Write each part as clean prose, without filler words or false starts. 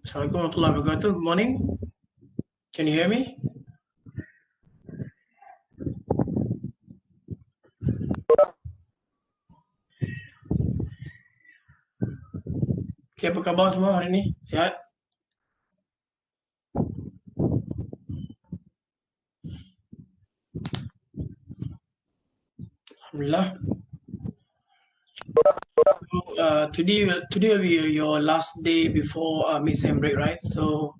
Assalamualaikum warahmatullahi wabarakatuh. Good morning. Can you hear me? Okay, apa khabar semua hari ni? Sihat? Alhamdulillah. Today will be your last day before mid-sem break, right? So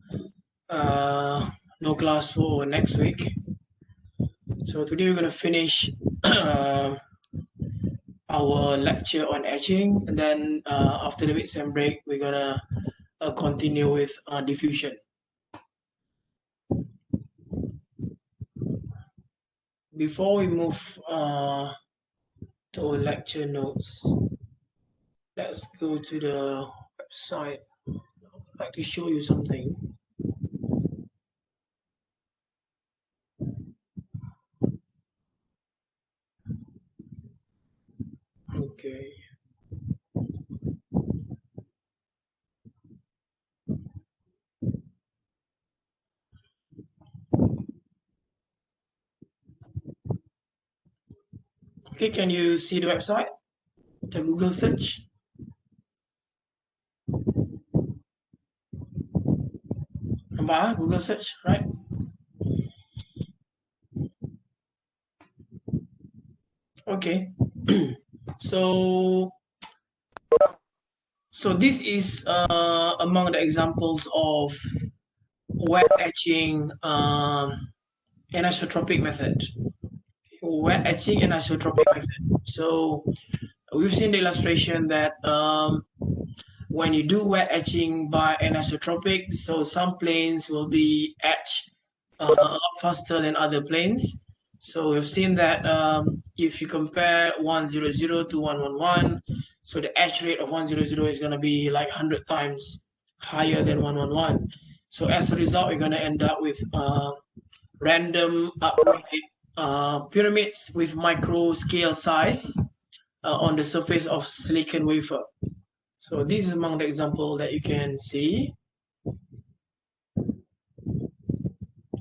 no class for next week. So today we're gonna finish our lecture on etching, and then after the mid-sem break, we're gonna continue with diffusion. Before we move to our lecture notes, let's go to the website. I'd like to show you something. Okay. Okay, can you see the website? The Google search? Nampak, Google search, right? Okay. So this is among the examples of wet etching anisotropic method. Wet etching anisotropic method. So we've seen the illustration that when you do wet etching by anisotropic, so some planes will be etched a lot faster than other planes. So we've seen that if you compare 100 to 111, so the etch rate of 100 is going to be like 100 times higher than 111. So as a result, you're going to end up with random upright pyramids with micro scale size on the surface of silicon wafer. So this is among the example that you can see.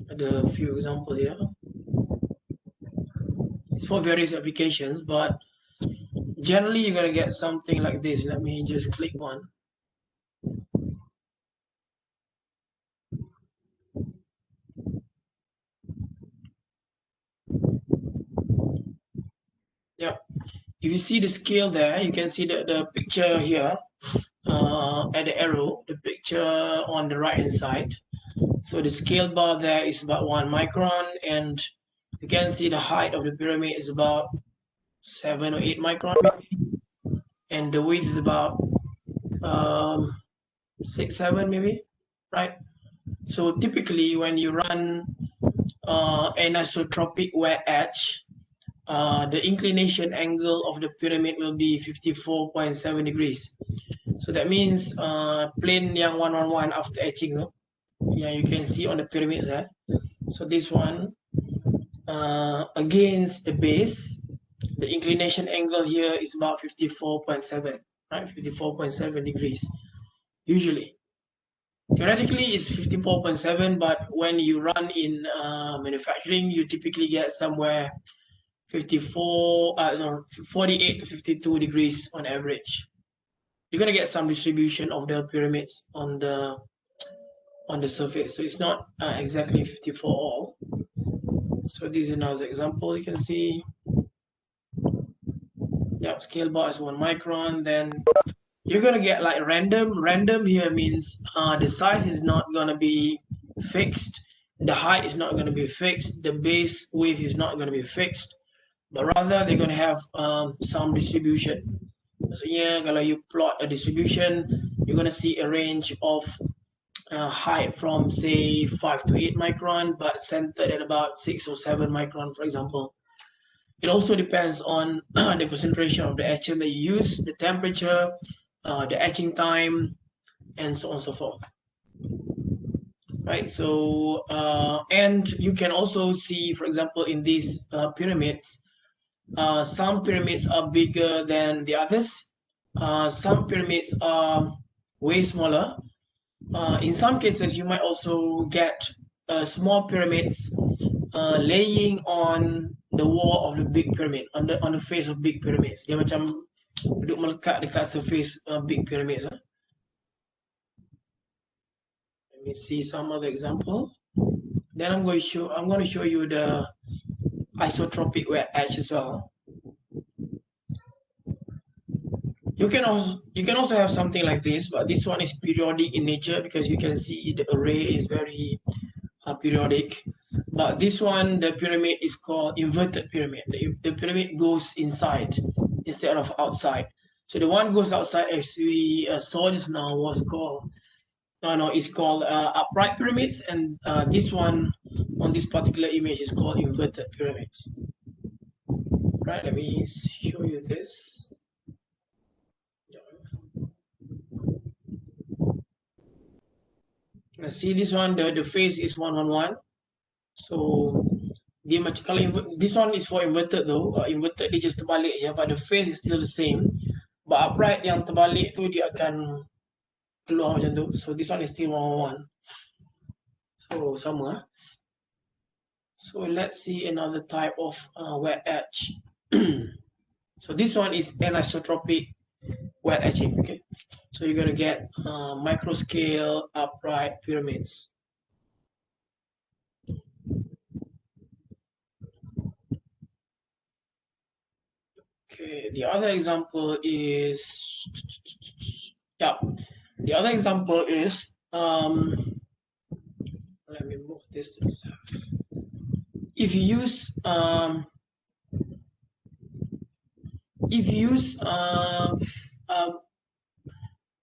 The few examples here. It's for various applications, but generally you're gonna get something like this. Let me just click one. Yeah, if you see the scale there, you can see the picture here at the arrow, the picture on the right hand side. So the scale bar there is about 1 micron, and you can see the height of the pyramid is about 7 or 8 micron, and the width is about 6, 7 maybe, right? So typically when you run anisotropic wet etch, the inclination angle of the pyramid will be 54.7 degrees. So that means plane yang 111 after etching, no? Yeah, you can see on the pyramids there. So this one against the base, the inclination angle here is about 54.7, right? 54.7 degrees usually. Theoretically, it's 54.7, but when you run in manufacturing, you typically get somewhere 48 to 52 degrees on average. You're gonna get some distribution of the pyramids on the surface, so it's not exactly 54 all. So this is another example. You can see, yeah, scale bar is 1 micron. Then you're gonna get like random. Random here means the size is not gonna be fixed, the height is not gonna be fixed, the base width is not gonna be fixed, but rather they're gonna have some distribution. Maksudnya kalau you plot a distribution, you're gonna see a range of height from say 5 to 8 micron, but centered at about 6 or 7 micron, for example. It also depends on the concentration of the etcher that you use, the temperature, the etching time, and so on and so forth. Right, so and you can also see, for example, in these pyramids, some pyramids are bigger than the others. Some pyramids are way smaller. In some cases, you might also get small pyramids laying on the wall of the big pyramid, on the face of big pyramids. Dia macam duduk melekat dekat surface big pyramids. Let me see some other example. Then I'm going to show you the isotropic wet etch as well. You can also have something like this, but this one is periodic in nature because you can see the array is very periodic. But this one, the pyramid is called inverted pyramid. The pyramid goes inside instead of outside. So the one goes outside, as we saw just now, was called it's called upright pyramids, and this one on this particular image is called inverted pyramids. Right, let me show you this. Now see this one, the face is 111. So dia macam kalau this one is for inverted though. Inverted dia just terbalik ya, but the face is still the same. But upright yang terbalik tu dia akan keluar macam tu. So this one is still 111. So sama. So let's see another type of wet etch. So this one is anisotropic wet etching. Okay, so you're gonna get micro scale upright pyramids. Okay, the other example is the other example is let me move this to the left. If you use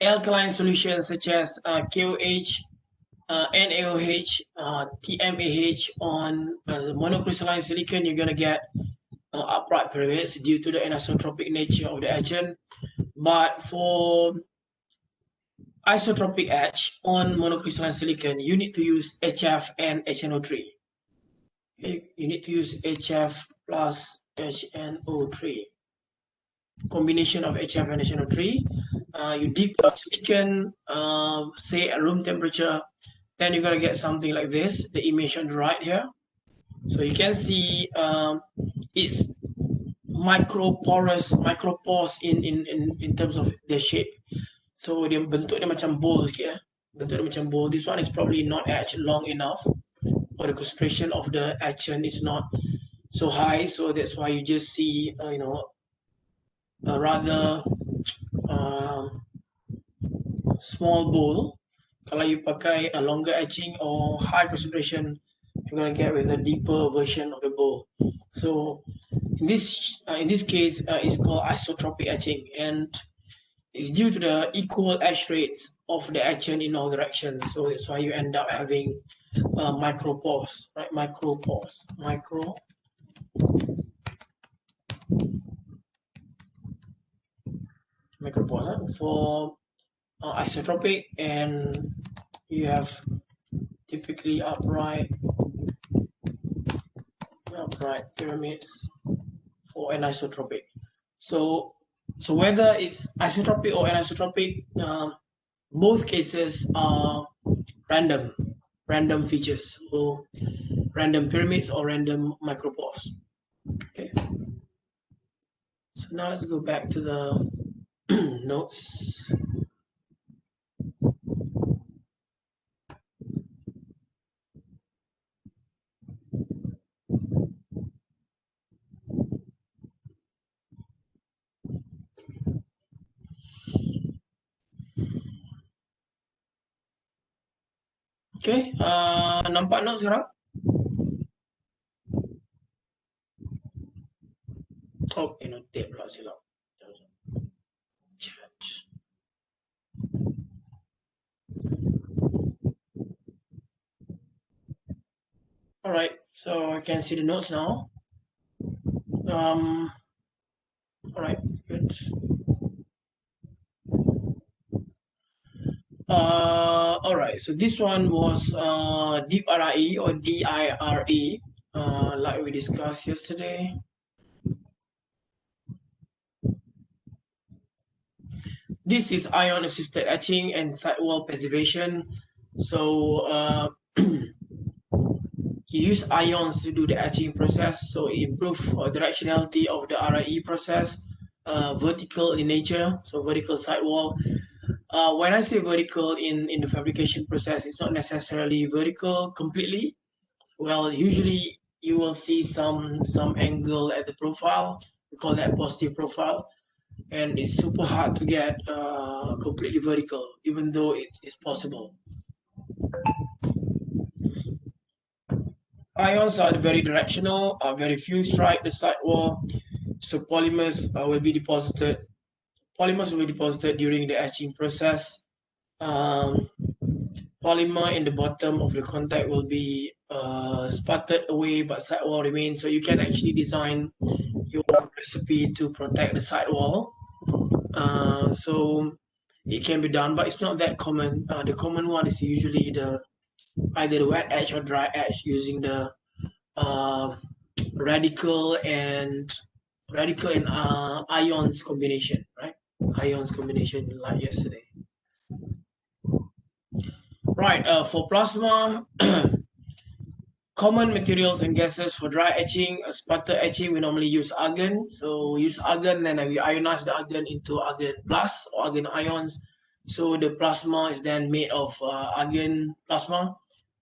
alkaline solutions such as KOH, NaOH, TMAH on monocrystalline silicon, you're gonna get upright pyramids due to the anisotropic nature of the etchant. But for isotropic etch on monocrystalline silicon, you need to use HF and HNO3. Okay, you need to use HF plus HNO3. Combination of HF and HNO3. You dip your silicon, say at room temperature, then you're gonna get something like this, the image on the right here. So you can see it's micropores in terms of their shape. So dia bentuk dia macam bowl sikit. Bentuk dia macam bowl. This one is probably not etched long enough, or the concentration of the etchant is not so high. So that's why you just see a rather small bowl. Kalau you pakai a longer etching or high concentration, you're gonna get with a deeper version of the bowl. So in this case, it's called isotropic etching, and it's due to the equal etch rates of the etchant in all directions. So that's why you end up having micropores, right? Micropores. For isotropic, and you have typically upright pyramids for anisotropic. So whether it's isotropic or anisotropic, both cases are random features, so random pyramids or random micropores. Okay. So now let's go back to the notes. Okay, nampak notes sekarang? Oh, tape pula silap. Chat. All right, so I can see the notes now. All right, good. All right, so this one was deep RIE or DIRE, like we discussed yesterday. this is ion assisted etching and sidewall passivation. So you use ions to do the etching process, so it improves directionality of the RIE process, vertical in nature, so vertical sidewall. When I say vertical in the fabrication process, it's not necessarily vertical completely. Well, usually you will see some angle at the profile. We call that positive profile, and it's super hard to get completely vertical, even though it is possible. Ions are very directional, very few strike the sidewall, so polymers will be deposited. Polymers will be deposited during the etching process. Polymer in the bottom of the contact will be sputtered away, but sidewall remains. So you can actually design your recipe to protect the sidewall. So it can be done, but it's not that common. The common one is usually either the wet etch or dry etch using the radical and ions combination, right? Ions combination like yesterday. Right, for plasma, common materials and gases for dry etching, sputter etching, we normally use argon. So we use argon and we ionize the argon into argon plus or argon ions. So the plasma is then made of argon plasma.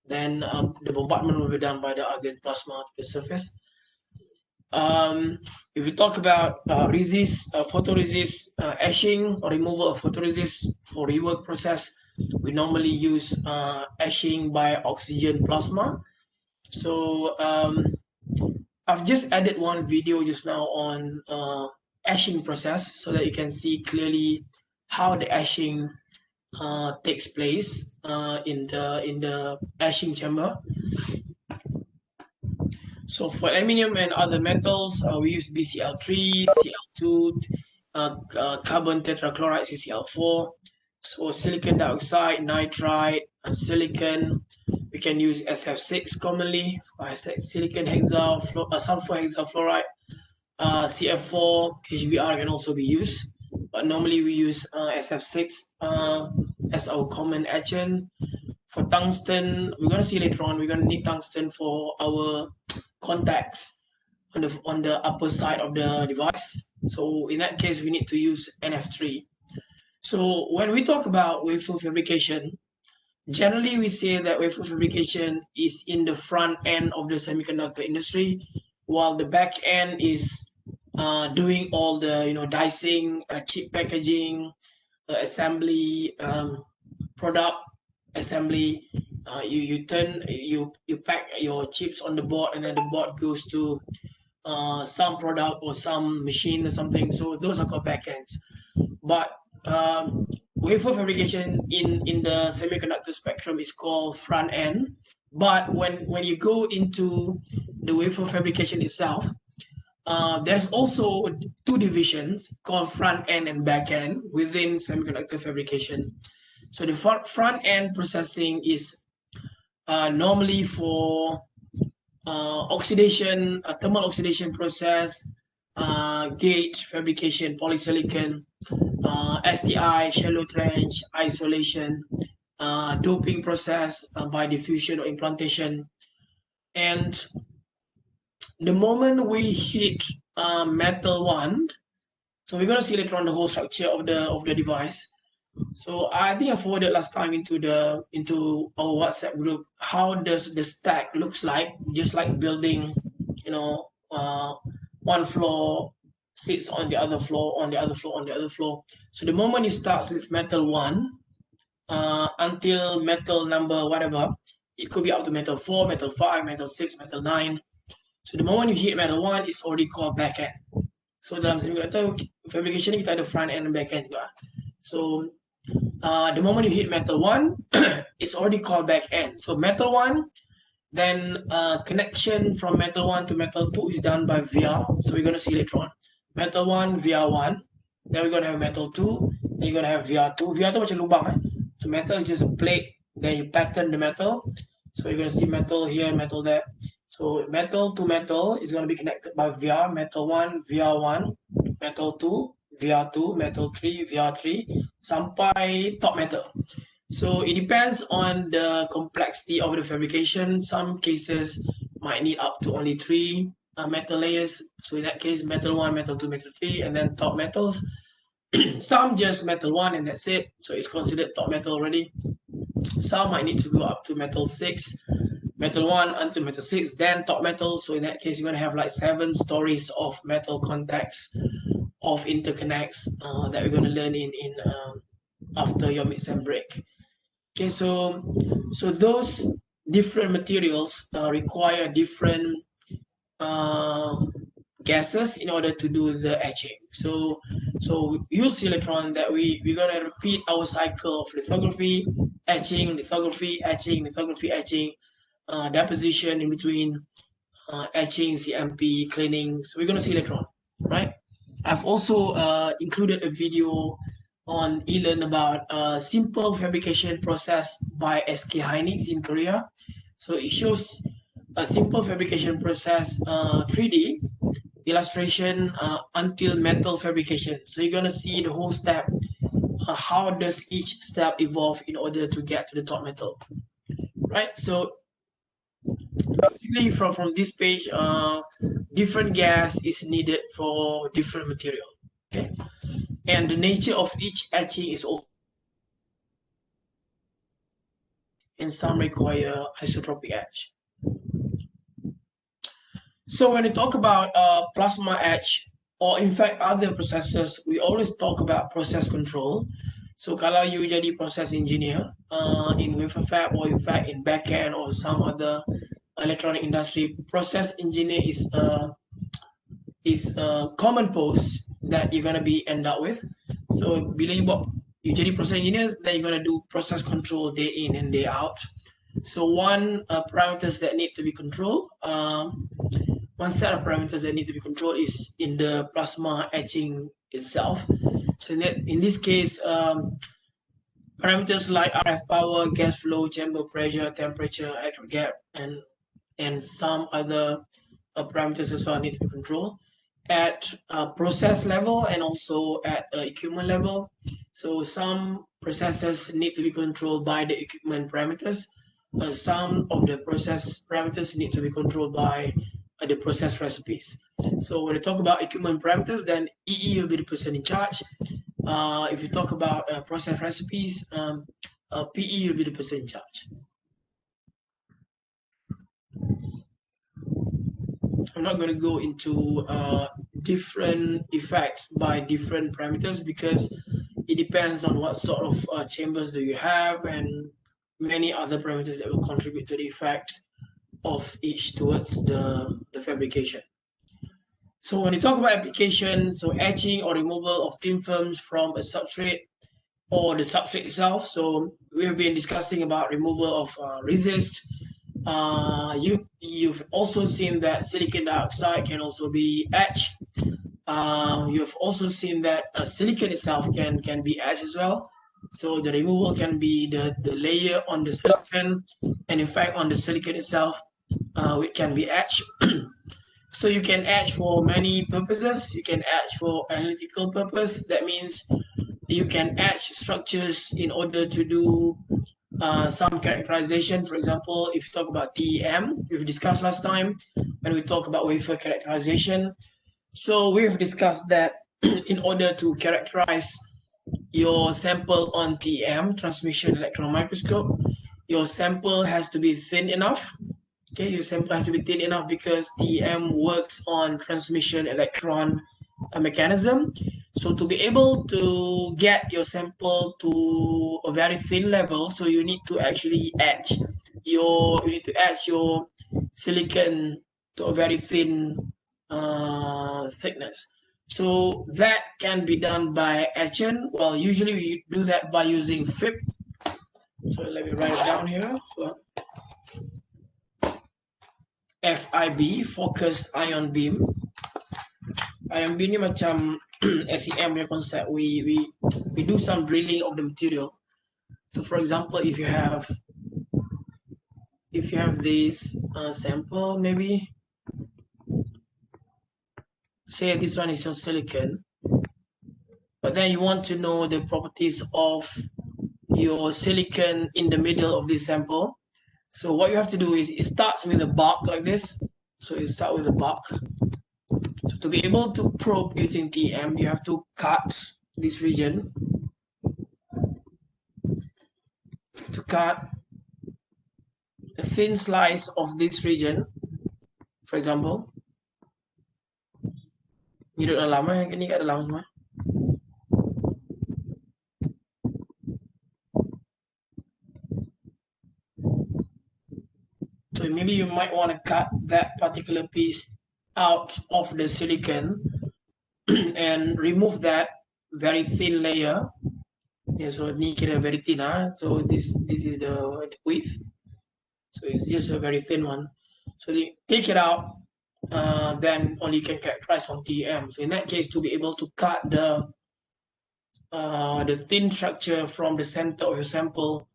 Then the bombardment will be done by the argon plasma to the surface. If we talk about photoresist etching or removal of photoresist for rework process, we normally use etching by oxygen plasma. So I've just added one video just now on etching process so that you can see clearly how the etching takes place in the etching chamber. So for aluminium and other metals, we use BCl3, Cl2, carbon tetrachloride, CCl4. So silicon dioxide, nitride, silicon. We can use SF6 commonly, silicon sulfur hexafluoride, CF4, HBr can also be used. But normally we use SF6 as our common etchant. For tungsten, we're going to see later on, we're going to need tungsten for our contacts on the upper side of the device. So in that case, we need to use NF3. So when we talk about wafer fabrication, generally we say that wafer fabrication is in the front end of the semiconductor industry, while the back end is doing all the dicing, chip packaging, assembly, product assembly. You pack your chips on the board, and then the board goes to some product or some machine or something. So those are called backends. But wafer fabrication in the semiconductor spectrum is called front end. But when you go into the wafer fabrication itself, there's also two divisions called front end and back end within semiconductor fabrication. So the front end processing is normally for oxidation, thermal oxidation process, gate fabrication, polysilicon, STI, shallow trench, isolation, doping process by diffusion or implantation. And the moment we hit metal 1, so we're going to see later on the whole structure of the device. So I think I forwarded last time into our WhatsApp group how does the stack looks like, just like building, one floor sits on the other floor, on the other floor, on the other floor. So the moment it starts with metal 1 until metal number whatever, it could be up to metal 4, metal 5, metal 6, metal 9. So the moment you hit metal 1, it's already called back end. So dalam semiconductor fabrication kita ada front end and back end juga. So the moment you hit metal 1, it's already called back end. So metal 1, then connection from metal 1 to metal 2 is done by via. So we're going to see later on. Metal 1, via 1. Then we're going to have metal 2. Then you're going to have via 2. Via tu macam lubang. So metal is just a plate. Then you pattern the metal. So you're going to see metal here, metal there. So metal to metal is going to be connected by via. Metal 1, via 1. Metal 2, VR2, metal 3, VR3 sampai top metal. So it depends on the complexity of the fabrication. Some cases might need up to only 3 metal layers. So in that case, metal 1, metal 2, metal 3, and then top metals. Some just metal 1 and that's it. So it's considered top metal already. Some might need to go up to metal 6, metal 1 until metal 6, then top metal. So in that case, you're going to have like 7 stories of metal contacts, of interconnects that we're going to learn in after your mid-sem break. Okay, so those different materials require different gases in order to do the etching. So you'll see later on that we're gonna repeat our cycle of lithography, etching, lithography, etching, lithography, etching, deposition in between, etching, CMP, cleaning. So we're gonna see later on, right? I've also included a video on eLearn about a simple fabrication process by SK Hynix in Korea. So it shows a simple fabrication process, 3D illustration until metal fabrication. So you're gonna see the whole step. How does each step evolve in order to get to the top metal, right? So basically from this page, different gas is needed for different material. Okay, and the nature of each etching is also, and some require isotropic etch. So when we talk about plasma etch, or in fact other processes, we always talk about process control. So kalau you jadi process engineer in wafer fab, or in fact in backend or some other electronic industry, process engineer is a common post that you're gonna be end up with. So bila you jadi process engineer, then you're gonna do process control day in and day out. So one parameters that need to be controlled, one set of parameters that need to be controlled is in the plasma etching itself. So in this case, parameters like RF power, gas flow, chamber pressure, temperature, electric gap, and some other parameters as well need to be controlled at process level and also at equipment level. So some processes need to be controlled by the equipment parameters. Some of the process parameters need to be controlled by the process recipes. So when we talk about equipment parameters, then EE will be the person in charge. If you talk about process recipes, PE will be the person in charge. I'm not going to go into different effects by different parameters because it depends on what sort of chambers do you have and many other parameters that will contribute to the effect of each towards the fabrication. So when you talk about application, so etching or removal of thin films from a substrate or the substrate itself. So we have been discussing about removal of resist. You've also seen that silicon dioxide can also be etched. You've also seen that silicon itself can be etched as well. So the removal can be the layer on the silicon, and in fact on the silicon itself, it can be etched. So you can etch for many purposes. You can etch for analytical purpose. That means you can etch structures in order to do some characterization. For example, if you talk about TEM, we've discussed last time when we talk about wafer characterization. So we've discussed that in order to characterize your sample on TEM, transmission electron microscope, your sample has to be thin enough. Okay, your sample has to be thin enough because TEM works on transmission electron mechanism. So to be able to get your sample to a very thin level, so you need to actually etch your silicon to a very thin thickness. So that can be done by etching. Well, usually we do that by using FIB. So let me write it down here. So, FIB, focused ion beam. Ion beam ni macam SEM punya konsep. We do some drilling of the material. So for example, if you have this sample, maybe say this one is your silicon. but then you want to know the properties of your silicon in the middle of this sample. So what you have to do is it starts with a bulk like this. So you start with a bulk. So to be able to probe using TM, you have to cut this region. To cut a thin slice of this region, for example. Ini duduk dalam, ini kat dalam semua. So maybe you might want to cut that particular piece out of the silicon and remove that very thin layer. Yeah, so ni kira very thin. So this is the width. So it's just a very thin one. So you take it out, then only can characterize on TM. So in that case, to be able to cut the thin structure from the center of your sample,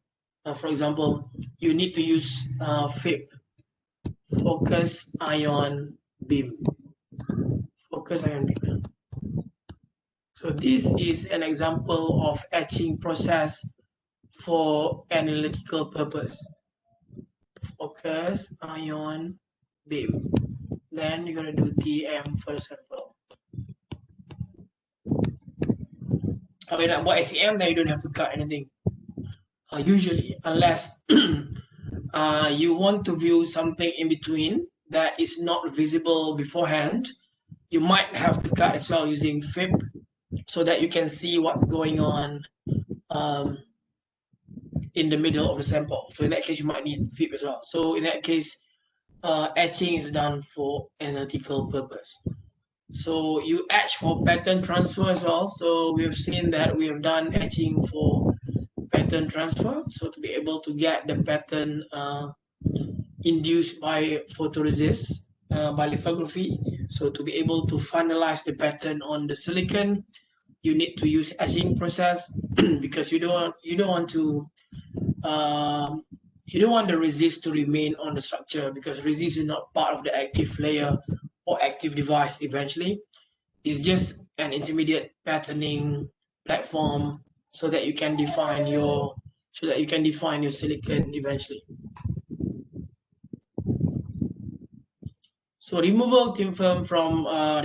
for example, you need to use FIB, focus ion beam. Focus ion beam. So this is an example of etching process for analytical purpose. Focus ion beam. Then you're going to do TM for the sample. Kalau nak buat SEM, then you don't have to cut anything. Usually, unless you want to view something in between that is not visible beforehand, you might have to cut as well using FIB so that you can see what's going on in the middle of the sample. So in that case, you might need FIB as well. So in that case, etching is done for analytical purpose. So you etch for pattern transfer as well. So we've seen that we have done etching for pattern transfer. So to be able to get the pattern induced by photoresist, by lithography. So to be able to finalize the pattern on the silicon, you need to use etching process because you don't want the resist to remain on the structure, because resist is not part of the active layer or active device eventually. It's just an intermediate patterning platform so that you can define your silicon eventually. So removal of thin film from a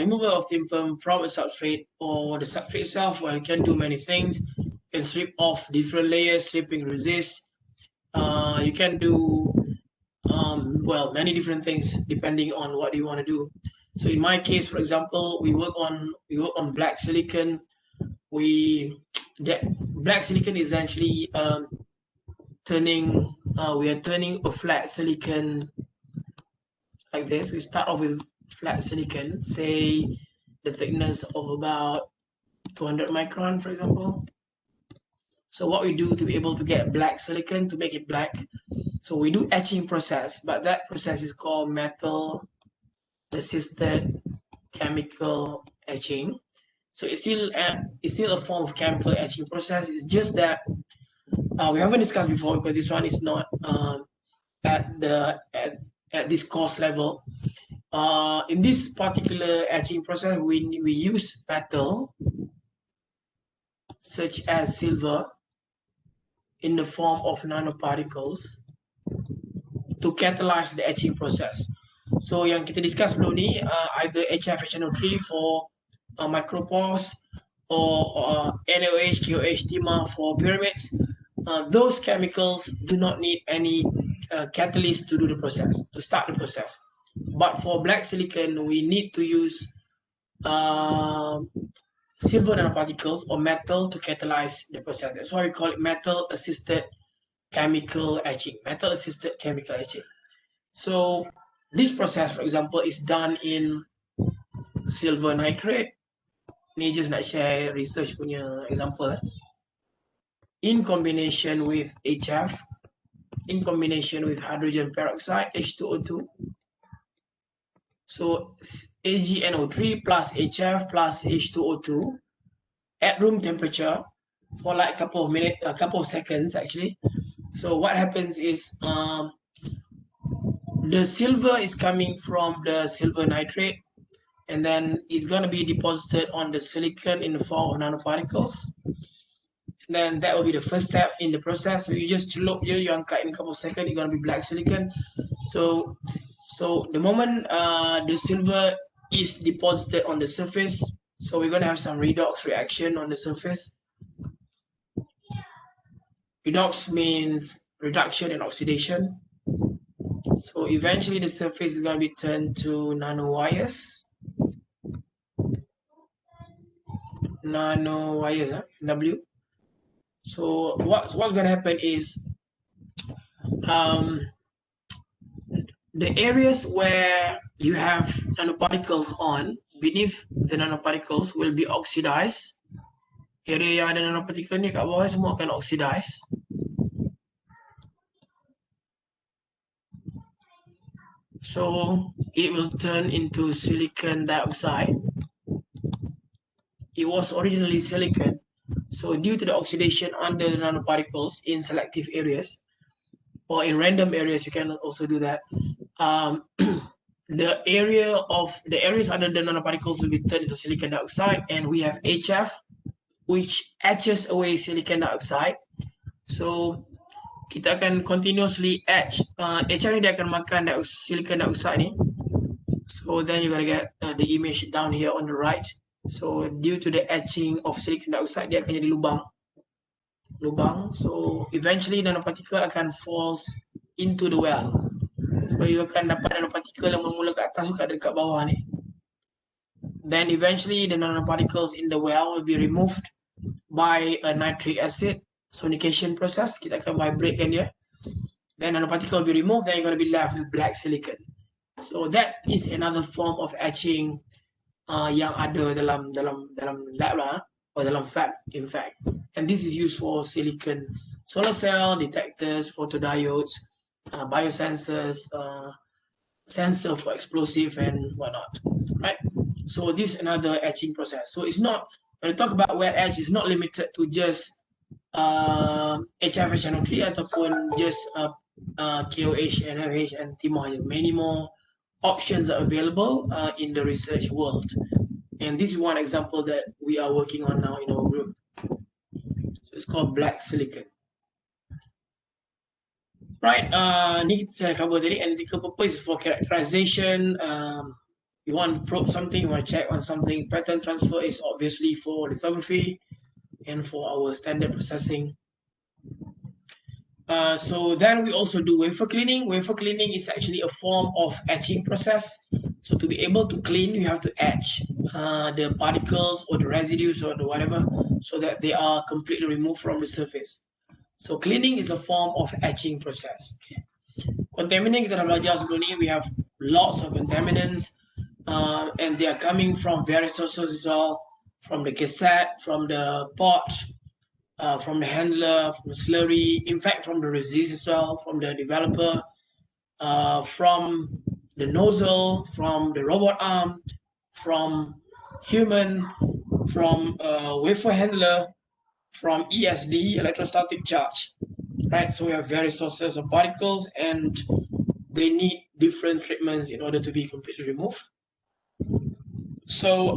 substrate or the substrate itself, well, you can do many things. You can strip off different layers, stripping resist. You can do well, many different things depending on what you want to do. So in my case, for example, we work on black silicon. Black silicon is actually we are turning a flat silicon like this. We start off with flat silicon, say the thickness of about 200 micron, for example. So what we do to be able to get black silicon, to make it black, so we do etching process, but that process is called metal assisted chemical etching. So it's still a form of chemical etching process. It's just that we haven't discussed before because this one is not at this course level. In this particular etching process, we use metal such as silver in the form of nanoparticles to catalyze the etching process. So yang kita discuss sebelum ni, either HF HNO3 for micropores or NaOH, KOH, TIMA for pyramids, those chemicals do not need any catalyst to do the process, to start the process. But for black silicon, we need to use silver nanoparticles or metal to catalyze the process. That's why we call it metal assisted chemical etching. Metal assisted chemical etching. So this process, for example, is done in silver nitrate. Ni just nak share research punya example. In combination with HF, in combination with hydrogen peroxide, H2O2. So AgNO3 plus HF plus H2O2 at room temperature for like a couple of minutes, a couple of seconds actually. So what happens is the silver is coming from the silver nitrate and then it's going to be deposited on the silicon in the form of nanoparticles. Then that will be the first step in the process. So you just celup je, you angkat in a couple of seconds, it's going to be black silicon. So the moment the silver is deposited on the surface, so we're going to have some redox reaction on the surface. Redox means reduction and oxidation. So eventually the surface is going to be turned to nanowires. Nanowires, W. So what's going to happen is the areas where you have nanoparticles on, beneath the nanoparticles will be oxidized. Area yang ada nanopartikel ni kat bawah ni semua akan oxidize. So it will turn into silicon dioxide. It was originally silicon. So due to the oxidation under the nanoparticles in selective areas, or in random areas, you can also do that. The areas under the nanoparticles will be turned into silicon dioxide, and we have HF, which etches away silicon dioxide. So kita akan continuously etch. HF ni dia akan makan silicon dioxide ni. So then you're gonna get the image down here on the right. So due to the etching of silicon dioxide, dia akan jadi lubang. So eventually nanoparticle akan falls into the well. So you akan dapat nanoparticle yang mula-mula kat atas tu kat dekat bawah ni. Then eventually the nanoparticles in the well will be removed by a nitric acid sonication process. Kita akan vibratekan dia. Then nanoparticle will be removed, then you're going to be left with black silicon. So that is another form of etching yang ada dalam lab lah, or dalam fab in fact. And this is used for silicon solar cell detectors, photodiodes, biosensors, sensor for explosive and whatnot, right? So this is another etching process. So it's not, when we talk about wet etch, it's not limited to just HF, HNO3 ataupun just KOH, NOH and TMOH. Many more options are available in the research world. And this is one example that we are working on now in our group. So it's called black silicon. Right, ni kita cover tadi. Analytical purpose is for characterization. You want to probe something, you want to check on something. Pattern transfer is obviously for lithography and for our standard processing. So then we also do wafer cleaning. Wafer cleaning is actually a form of etching process. So to be able to clean, you have to etch the particles or the residues or the whatever, so that they are completely removed from the surface. So cleaning is a form of etching process. Okay. Contaminant kita dah belajar sebelum ni. We have lots of contaminants, and they are coming from various sources as well, from the cassette, from the pot, from the handler, from the slurry, in fact from the resist as well, from the developer, from the nozzle, from the robot arm, from human, from wafer handler, from ESD, electrostatic charge, right? So we have various sources of particles and they need different treatments in order to be completely removed. So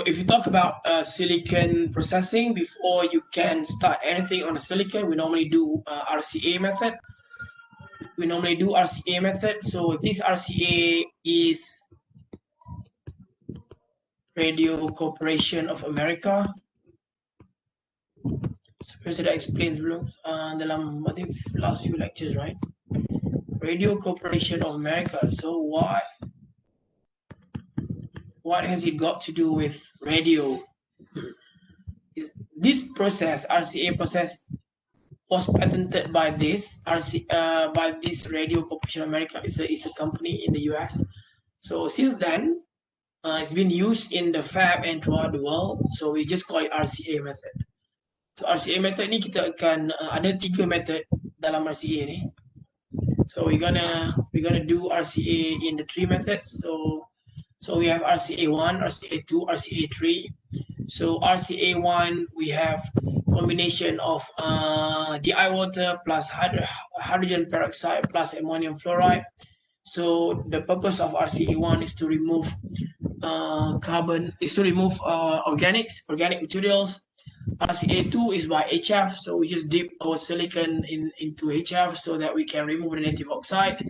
if you talk about silicon processing, before you can start anything on a silicon, we normally do RCA method. So this RCA is Radio Corporation of America. So that explains dalam I think last few lectures, right? Radio Corporation of America. So what has it got to do with radio? This process, RCA process, was patented by this Radio Corporation of America. It's a company in the US. So since then, it's been used in the fab and throughout the world. So we just call it RCA method. So RCA method ni kita akan ada 3 method dalam RCA ni. So we're gonna do RCA in the 3 methods. So we have RCA1, RCA2, RCA3. So RCA1, we have combination of DI water plus hydrogen peroxide plus ammonium fluoride. So the purpose of RCA1 is to remove organic materials. RCA2 is by HF, so we just dip our silicon into HF so that we can remove the native oxide.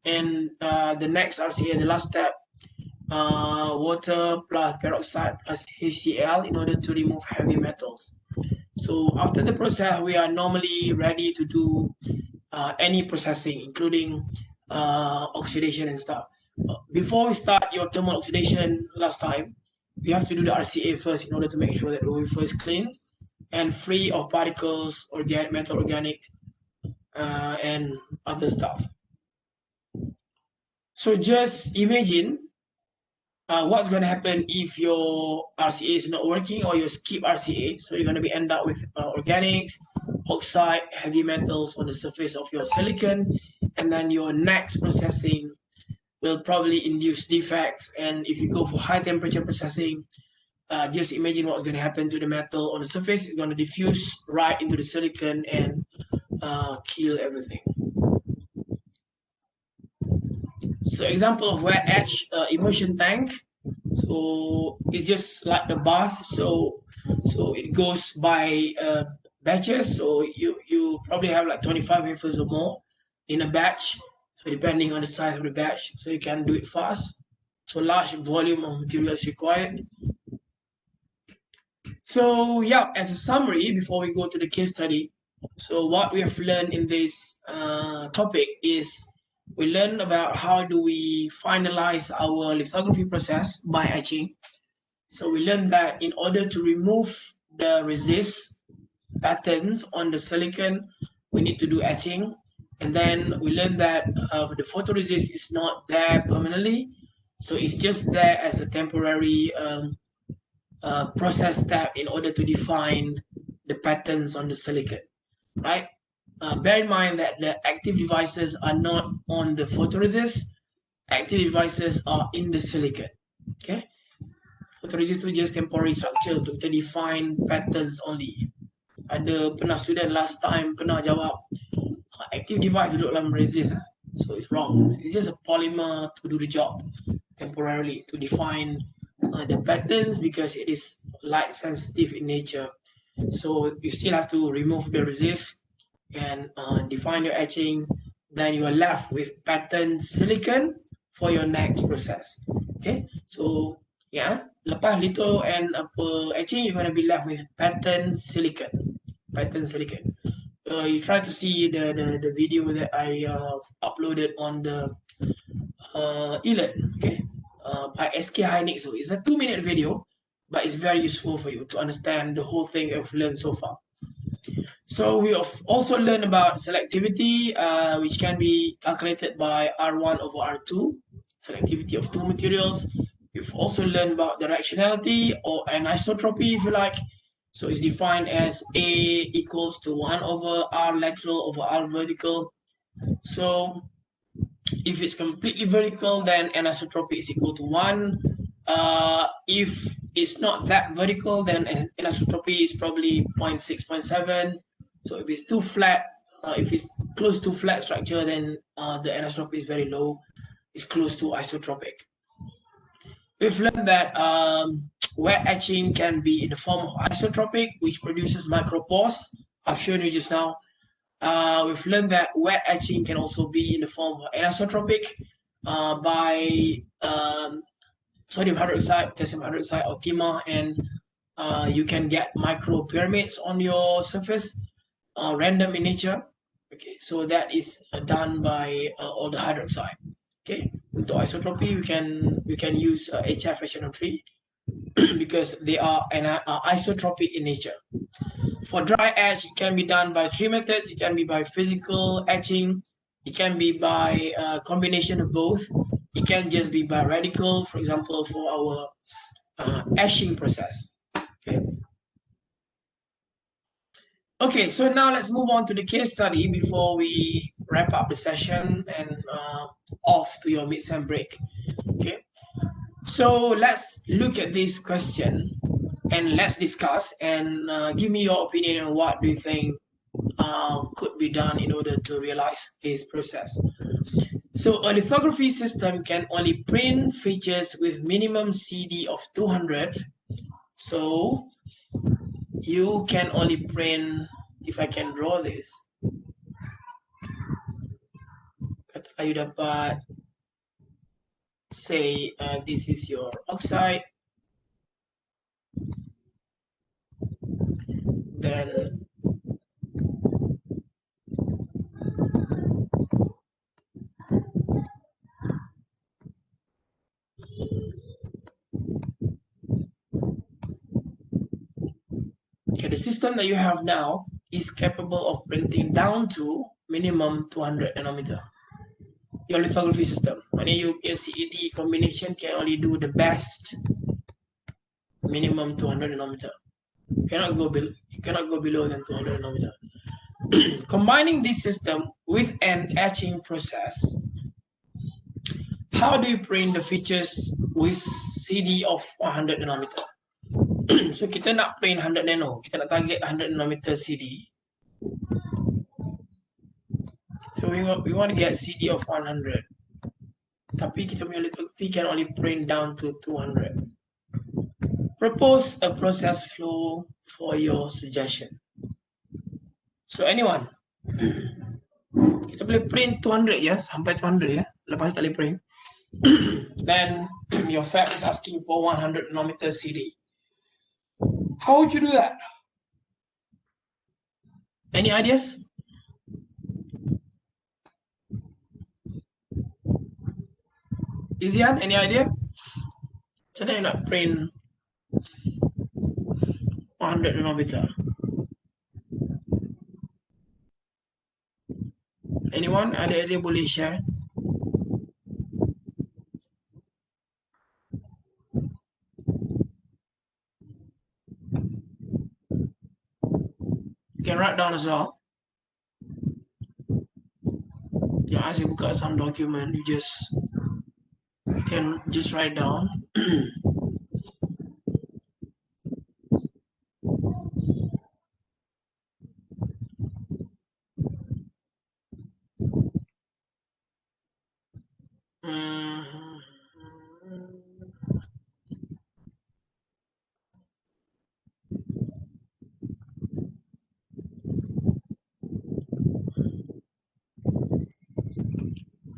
And the next RCA, the last step, water plus peroxide plus HCl in order to remove heavy metals. So after the process, we are normally ready to do any processing, including oxidation and stuff. Before we start your thermal oxidation last time, we have to do the RCA first in order to make sure that the wafer is clean and free of particles, organic, metal, organic, and other stuff. So just imagine what's going to happen if your RCA is not working or you skip RCA. So you're going to be end up with organics, oxide, heavy metals on the surface of your silicon, and then your next processing will probably induce defects. And if you go for high temperature processing, just imagine what's going to happen to the metal on the surface. It's going to diffuse right into the silicon and kill everything. So example of wet etch immersion tank. So it's just like the bath. So it goes by batches. So you probably have like 25 wafers or more in a batch. So depending on the size of the batch, so you can do it fast. So large volume of material is required. So yeah, as a summary, before we go to the case study, so what we have learned in this topic is we learned about how do we finalize our lithography process by etching. So we learned that in order to remove the resist patterns on the silicon, we need to do etching. And then we learned that the photoresist is not there permanently. So it's just there as a temporary process step in order to define the patterns on the silicon, right? Bear in mind that the active devices are not on the photoresist. Active devices are in the silicon. Okay, photoresist is just temporary structure to define patterns only. Ada pernah student last time pernah jawab active device duduk dalam resist, so it's wrong. It's just a polymer to do the job temporarily to define the patterns because it is light sensitive in nature. So you still have to remove the resist and define your etching, then you are left with pattern silicon for your next process. Okay, so yeah, lepas litho and etching, you're going to be left with pattern silicon. You try to see the video that I uploaded on the e-learn, okay, by SK Hynix. So it's a 2-minute video, but it's very useful for you to understand the whole thing I've learned so far. So we have also learned about selectivity, which can be calculated by R1 over R2, selectivity of two materials. We've also learned about directionality or anisotropy, if you like. So it's defined as A equals to 1 over R lateral over R vertical. So if it's completely vertical, then anisotropy is equal to 1. If it's not that vertical, then anisotropy is probably 0.6, 0.7. So if it's too flat, if it's close to flat structure, then the anisotropy is very low. It's close to isotropic. We've learned that wet etching can be in the form of isotropic, which produces micropores. I've shown you just now. We've learned that wet etching can also be in the form of anisotropic by sodium hydroxide, potassium hydroxide, or TIMA, and you can get micro pyramids on your surface, random in nature. Okay, so that is done by all the hydroxide. Okay, untuk isotropy, we can use HF HNO3 because they are isotropic in nature. For dry etch, it can be done by 3 methods. It can be by physical etching. It can be by a combination of both. It can just be by radical, for example, for our etching process. Okay, so now let's move on to the case study before we wrap up the session and off to your mid-sem break. Okay, so let's look at this question and let's discuss and give me your opinion on what do you think could be done in order to realize this process. So a lithography system can only print features with minimum CD of 200. So you can only print, if I can draw this, katakanlah you dapat, say this is your oxide, then okay, the system that you have now is capable of printing down to minimum 200 nanometer. Your lithography system, your CED combination can only do the best minimum 200 nanometer. You cannot go below than 200 nanometer. Combining this system with an etching process, how do you print the features with CD of 100 nanometer? So kita nak print 100 nano, kita nak target 100 nanometer CD. So we want to get CD of 100. Tapi kita punya lithography can only print down to 200. Propose a process flow for your suggestion. So anyone, kita boleh print 200 ya, sampai 200 ya. Lepas tak boleh print. Then your fab is asking for 100 nanometer CD. How would you do that? Any ideas? Izian, any idea? Macam mana you nak print 100 nanometer? Anyone? Ada idea boleh share? You can write down as well. Yeah, as you buka some document, you can just write down.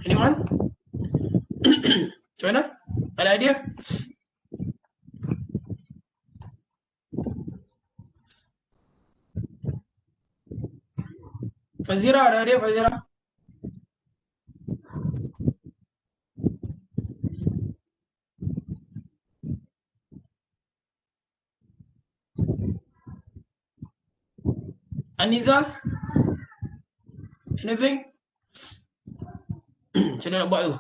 Anyone? Macam mana? Ada idea? Fazira, ada idea Fazira? Aniza? Anything? Macam mana nak buat tu?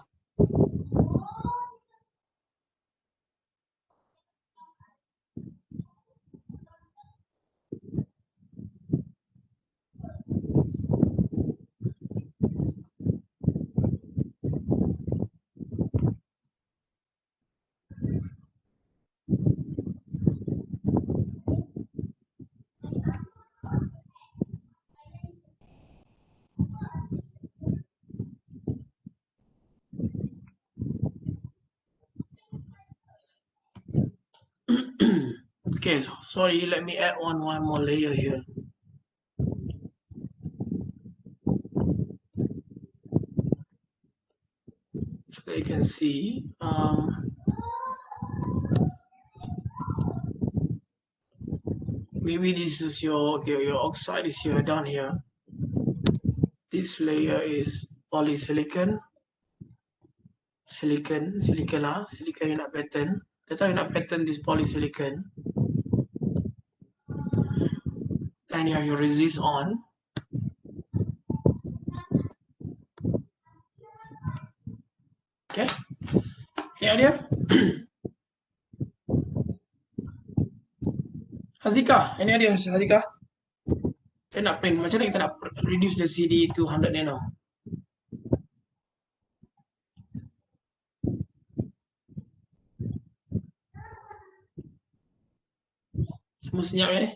Okay, so, sorry, let me add one more layer here. So that you can see. Maybe this is your oxide is here, down here. This layer is polysilicon. Silicon you nak pattern. That's how you nak pattern this polysilicon. And you have your resist on. Okay. Any idea? Hazika, any idea Hazika? Kita nak print, macam mana kita nak reduce the CD to 100 nano? Semua senyap ya ni?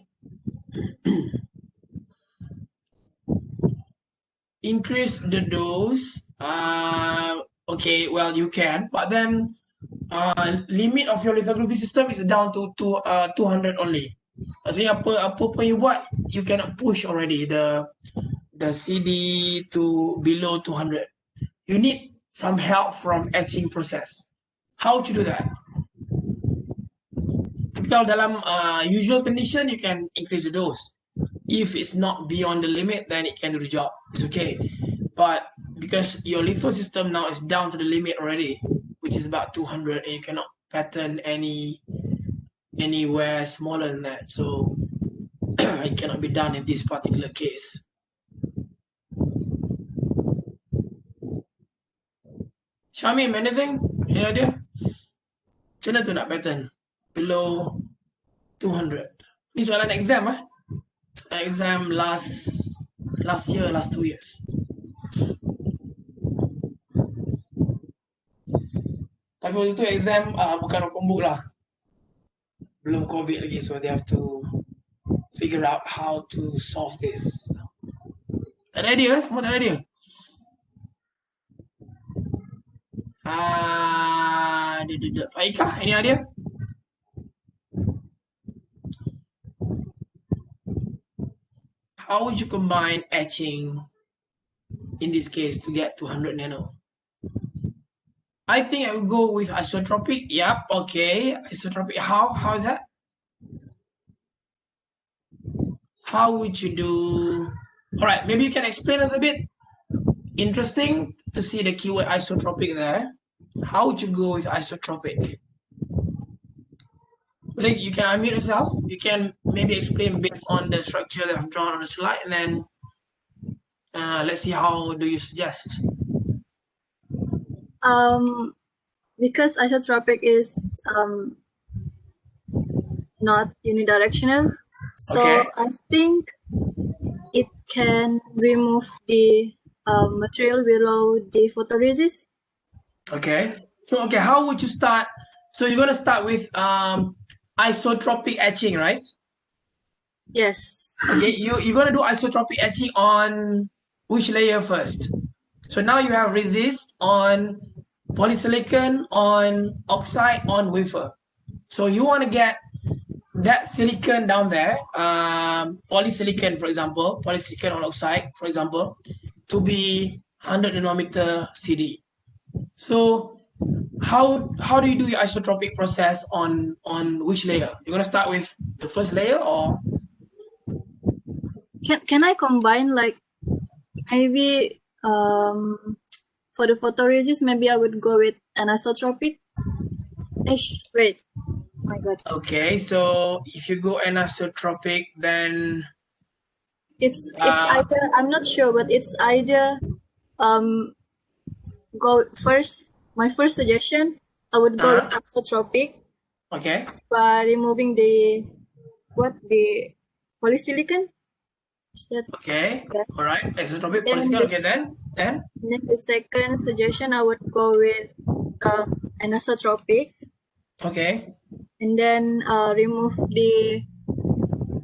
increase the dose. Okay, well you can, but then limit of your lithography system is down to 200 only. Maksudnya apa pun you buat, you cannot push already the CD to below 200. You need some help from etching process. How to do that? Kalau dalam usual condition, you can increase the dose. If it's not beyond the limit, then it can do the job. It's okay. But because your litho system now is down to the limit already, which is about 200, and you cannot pattern anywhere smaller than that. So it cannot be done in this particular case. Shamim, anything? Any idea? Macam mana tu nak pattern below 200? Ni soalan exam exam last year, last 2 years. Tapi waktu tu exam bukan open book lah. Belum COVID lagi, so they have to figure out how to solve this. Tak ada idea? Semua tak ada idea? Faika, any idea? How would you combine etching in this case to get 200 nano? I think I would go with isotropic. Yep, okay. Isotropic. How is that? How would you do? All right, maybe you can explain a little bit. Interesting to see the keyword isotropic there. How would you go with isotropic? Like, you can unmute yourself. You can maybe explain based on the structure that I've drawn on the slide, and then let's see how do you suggest. Because isotropic is not unidirectional, so okay. I think it can remove the material below the photoresist. Okay. So okay, how would you start? So you're gonna start with isotropic etching, right? Yes. Okay, you're gonna do isotropic etching on which layer first? So now you have resist on polysilicon, on oxide, on wafer. So you want to get that silicon down there, polysilicon, for example, polysilicon on oxide, for example, to be 100 nanometer CD. So how do you do your isotropic process on which layer? You're gonna start with the first layer, or can I combine, like, maybe for the photoresist, maybe I would go with anisotropic. Wait, oh my god. Okay, so if you go anisotropic, then it's either, I'm not sure, but it's either go first. My first suggestion, I would go with isotropic. Okay. By removing the polysilicon. Okay. Yeah. All right. Isotropic polysilicon. Okay, then the second suggestion, I would go with anisotropic. Okay. And then remove the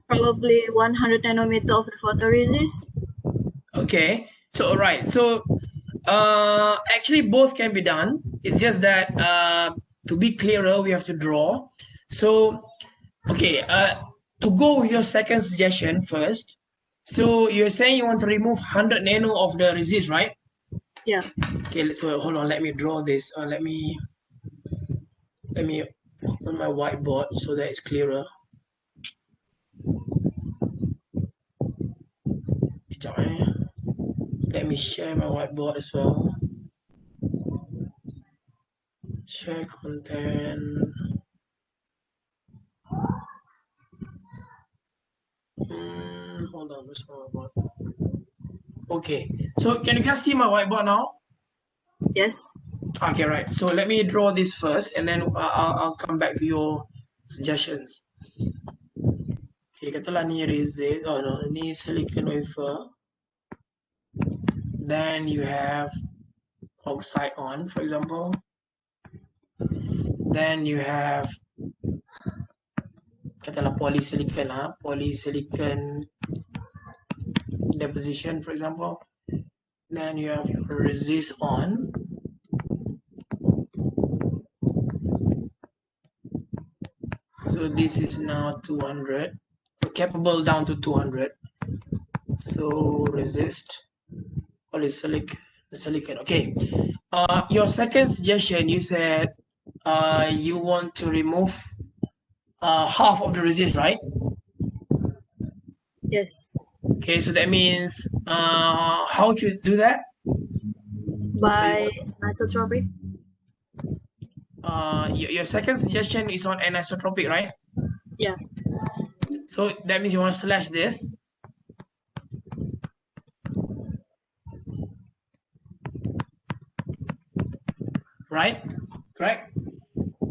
probably 100 nanometer of the photoresist. Okay. So all right. So actually both can be done. It's just that to be clearer, we have to draw. So okay. To go with your second suggestion first. So you're saying you want to remove 100 nano of the resist, right? Yeah. Okay, so hold on, let me draw this. Let me open my whiteboard so that it's clearer. Let me share my whiteboard as well. Share content. Hold on, where's my whiteboard? Okay, so can you guys see my whiteboard now? Yes. Okay, right. So let me draw this first, and then I'll come back to your suggestions. Okay, katalah ni resist. Oh no, ni silicon wafer. Then you have oxide on, for example. Then you have katalah polysilicon, polysilicon deposition, for example. Then you have your resist on. So this is now 200, capable down to 200. So resist polysilicon. Okay. Your second suggestion, you said you want to remove half of the resist, right? Yes. Okay, so that means how would you do that? By anisotropic. Your second suggestion is on anisotropic, right? Yeah. So that means you want to slash this, right? Correct?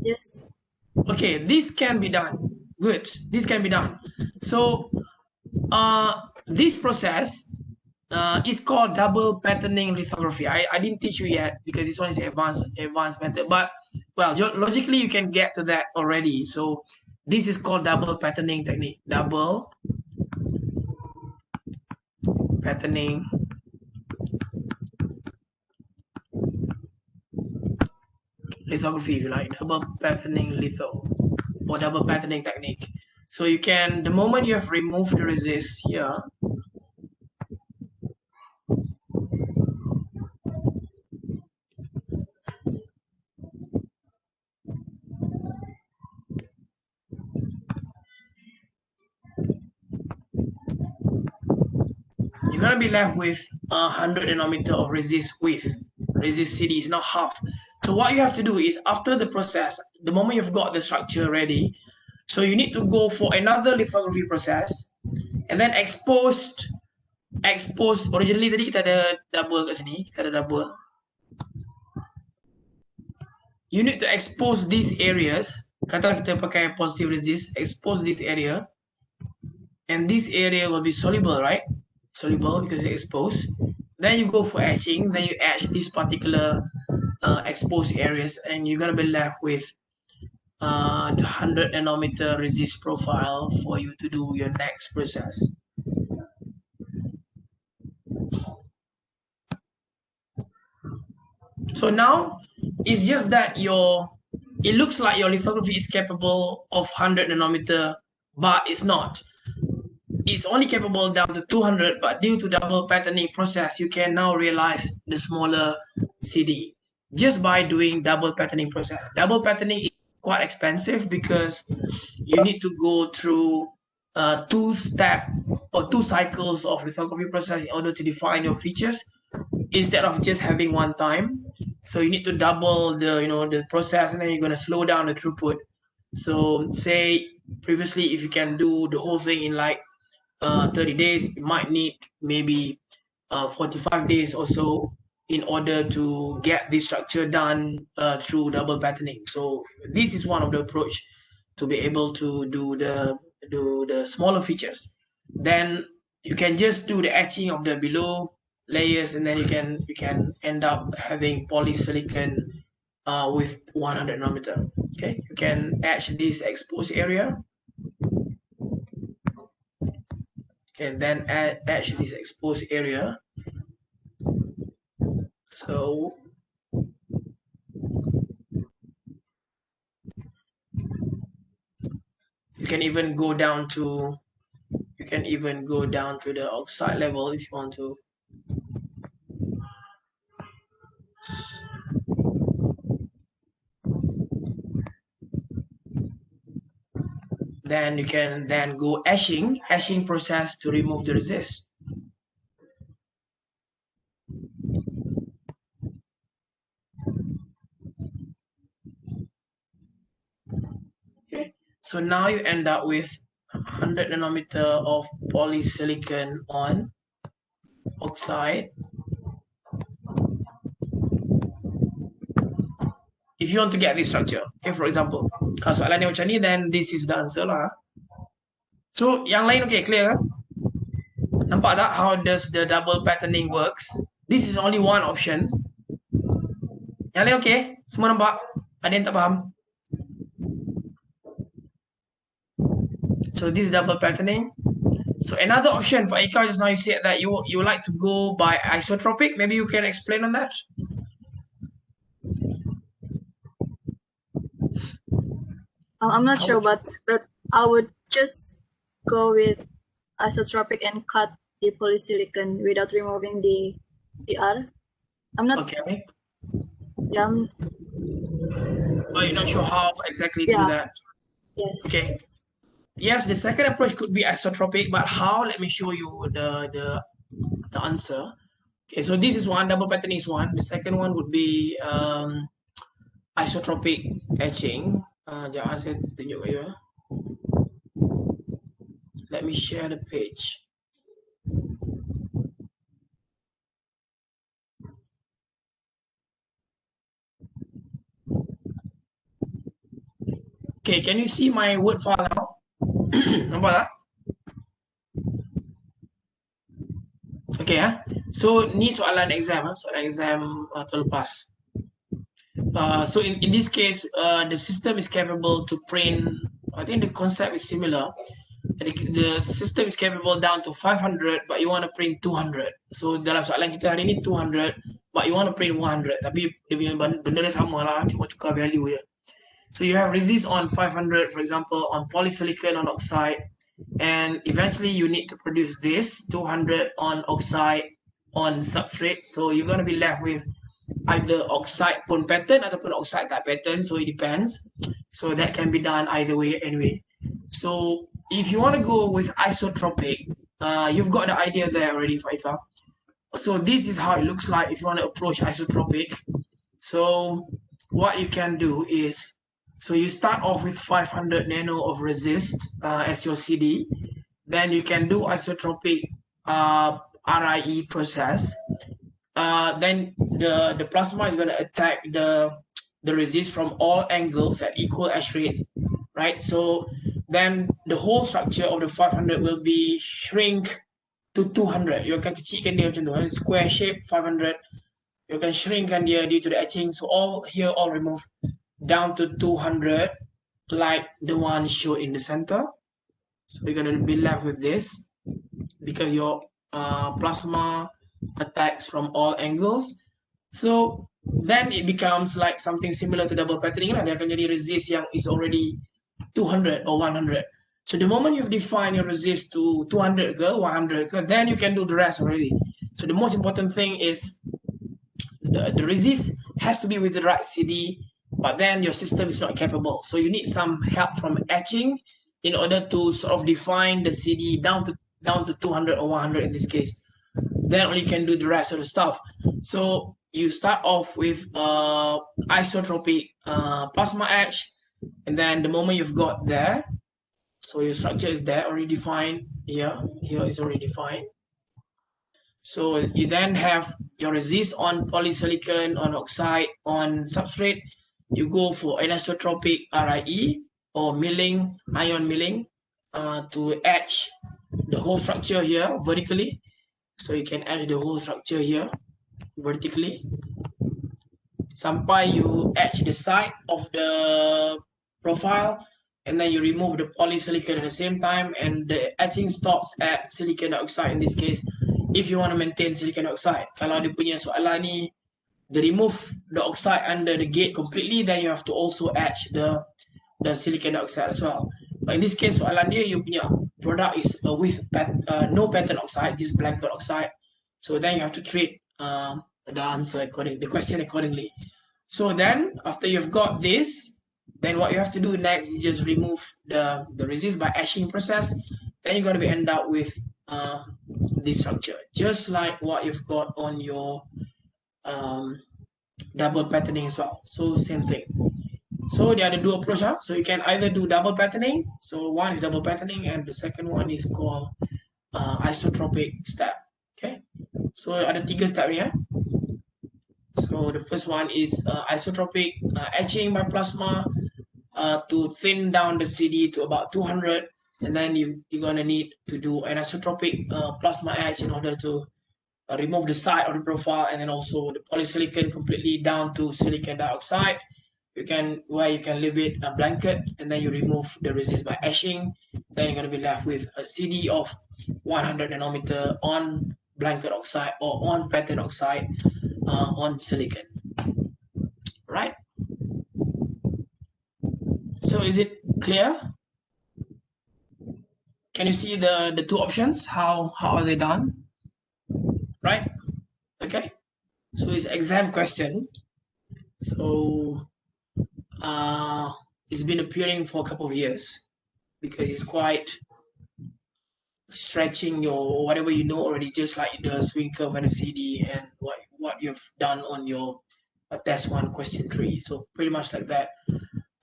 Yes. Okay, this can be done. Good, this can be done. So this process is called double patterning lithography. I didn't teach you yet because this one is advanced method, but well, logically you can get to that already. So this is called double patterning technique. Double patterning lithography, if you like, double patterning litho or double patterning technique. So you can, the moment you have removed the resist here, you're gonna be left with 100 nanometer of resist width. Resist CD is now half. So what you have to do is, after the process, the moment you've got the structure ready, so you need to go for another lithography process, and then expose. Originally tadi kita ada double kat sini, kita ada double. You need to expose these areas. Katalah kita pakai positive resist, expose this area, and this area will be soluble, right? Soluble because it's exposed. Then you go for etching, then you etch these particular exposed areas, and you're gonna be left with the 100 nanometer resist profile for you to do your next process. So now it's just that it looks like your lithography is capable of 100 nanometer, but it's not. It's only capable down to 200, but due to double patterning process, you can now realize the smaller CD just by doing double patterning process. Double patterning is quite expensive because you need to go through two cycles of lithography process in order to define your features instead of just having one time. So you need to double the process, and then you're going to slow down the throughput. So say previously, if you can do the whole thing in like 30 days, you might need maybe 45 days or so in order to get this structure done through double patterning. So this is one of the approach to be able to do the smaller features. Then you can just do the etching of the below layers, and then you can end up having polysilicon with 100 nanometer. Okay, you can etch this exposed area. And then etch this exposed area. So you can even go down to the oxide level if you want to. Then you can then go etching process to remove the resist. Okay, so now you end up with 100 nanometer of polysilicon on oxide. If you want to get this structure, okay, for example, kalau soalan ni macam ni, then this is the answer lah. So yang lain okay, clear? Nampak tak how does the double patterning works? This is only one option. Yang lain okay? Semua nampak? Ada yang tak faham? So this is double patterning. So another option for Ika, just now you said that you would like to go by isotropic. Maybe you can explain on that. I'm not sure, but I would just go with isotropic and cut the polysilicon without removing the PR. I'm not. Okay. Yeah. But you're not sure how exactly to do that. Yes. Okay. Yes, the second approach could be isotropic, but how? Let me show you the answer. Okay, so this is one, double patterning is one. The second one would be isotropic etching. Jangan saya tunjuk kat you. Let me share the page. Okay, can you see my Word file now? Nampak tak? Okay, so ni soalan exam, soalan exam terlepas. So in this case, the system is capable to print, I think the concept is similar. The system is capable down to 500, but you want to print 200. So dalam soalan kita hari ni 200, but you want to print 100. Tapi dia punya benda dia sama lah, cuma tukar value je. So you have resist on 500, for example, on polysilicon on oxide, and eventually you need to produce this 200 on oxide on substrate. So you're going to be left with either oxide pun pattern ataupun oxide tak pattern, so it depends. So that can be done either way anyway. So if you want to go with isotropic, you've got the idea there already, Faika. So this is how it looks like if you want to approach isotropic. So what you can do is, so you start off with 500 nano of resist as your CD. Then you can do isotropic RIE process. Then the plasma is going to attack the resist from all angles at equal etch rates, right? So then the whole structure of the 500 will be shrink to 200. You akan kecilkan dia macam tu, square shape 500. You can shrinkkan dia due to the etching. So all here, all removed down to 200, like the one shown in the center. So we're going to be left with this because your plasma attacks from all angles. So then it becomes like something similar to double patterning lah. Dia akan jadi resist yang is already 200 or 100. So the moment you've defined your resist to 200 ke 100 ke, then you can do the rest already. So the most important thing is the resist has to be with the right CD, but then your system is not capable. So you need some help from etching in order to sort of define the CD down to 200 or 100 in this case. Then only you can do the rest of the stuff. So you start off with isotropic plasma etch, and then the moment you've got there, so your structure is there already defined. Here is already defined. So you then have your resist on polysilicon, on oxide, on substrate. You go for anisotropic RIE or milling, ion milling, to etch the whole structure here vertically. So you can etch the whole structure here vertically. Sampai you etch the side of the profile, and then you remove the polysilicon at the same time, and the etching stops at silicon dioxide in this case, if you want to maintain silicon dioxide. Kalau dia punya soalan ni, they remove the oxide under the gate completely, then you have to also etch the silicon dioxide as well. But in this case, soalan dia, you punya product is with no pattern oxide, just blanket oxide. So then you have to treat the answer accordingly, the question accordingly. So then after you've got this, then what you have to do next is just remove the resist by etching process. Then you're going to be end up with this structure, just like what you've got on your double patterning as well. So same thing. So there are the two approach. So you can either do double patterning. So one is double patterning, and the second one is called isotropic step. Okay. So ada tiga step ni. So the first one is isotropic etching by plasma to thin down the CD to about 200, and then you're gonna need to do an isotropic plasma etch in order to remove the side of the profile, and then also the polysilicon completely down to silicon dioxide. You can leave it a blanket, and then you remove the resist by etching. Then you're gonna be left with a CD of 100 nanometer on blanket oxide or on pattern oxide on silicon, right? So is it clear? Can you see the two options? How are they done? Right? Okay. So it's exam question. So it's been appearing for a couple of years because it's quite stretching your whatever you know already, just like the swing curve and the CD and what you've done on your test one question 3. So pretty much like that.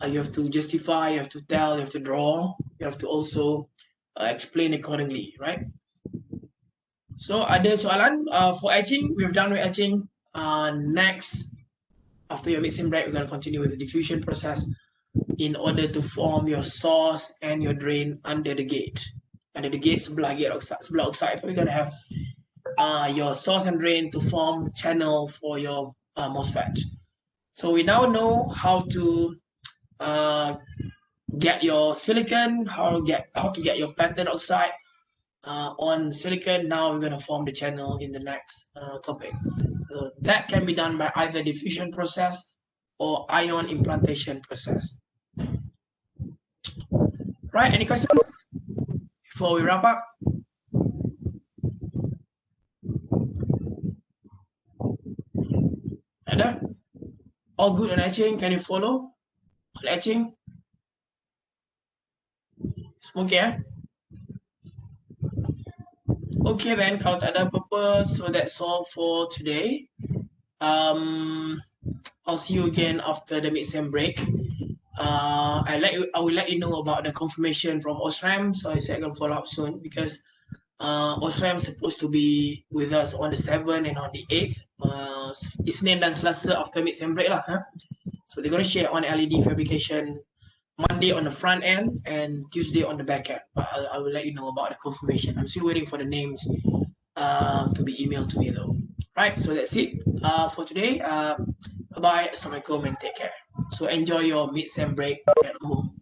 You have to justify, you have to tell, you have to draw, you have to also explain accordingly, right? So ada soalan for etching, we've done with etching. Next, after your mixing break, we're going to continue with the diffusion process in order to form your source and your drain under the gate. Under the gate, sebelah oxide, we're going to have your source and drain to form the channel for your MOSFET. So we now know how to get your silicon, how to get your pattern oxide on silicon. Now we're going to form the channel in the next topic. That can be done by either diffusion process or ion implantation process. Right, any questions before we wrap up? Ada? All good on etching? Can you follow on etching? Semua okay, eh? Okay then, kalau tak ada apa-apa, so that's all for today. I'll see you again after the mid-sem break. I will let you know about the confirmation from Osram, so I said I'm gonna follow up soon because Osram is supposed to be with us on the 7th and on the 8th. Isnin dan Selasa after mid-sem break lah. Huh? So they're gonna share on LED fabrication Monday on the front end and Tuesday on the back end. But I will let you know about the confirmation. I'm still waiting for the names to be emailed to me though. Right, so that's it for today. Bye-bye, Assalamualaikum, and take care. So enjoy your mid-sem break at home.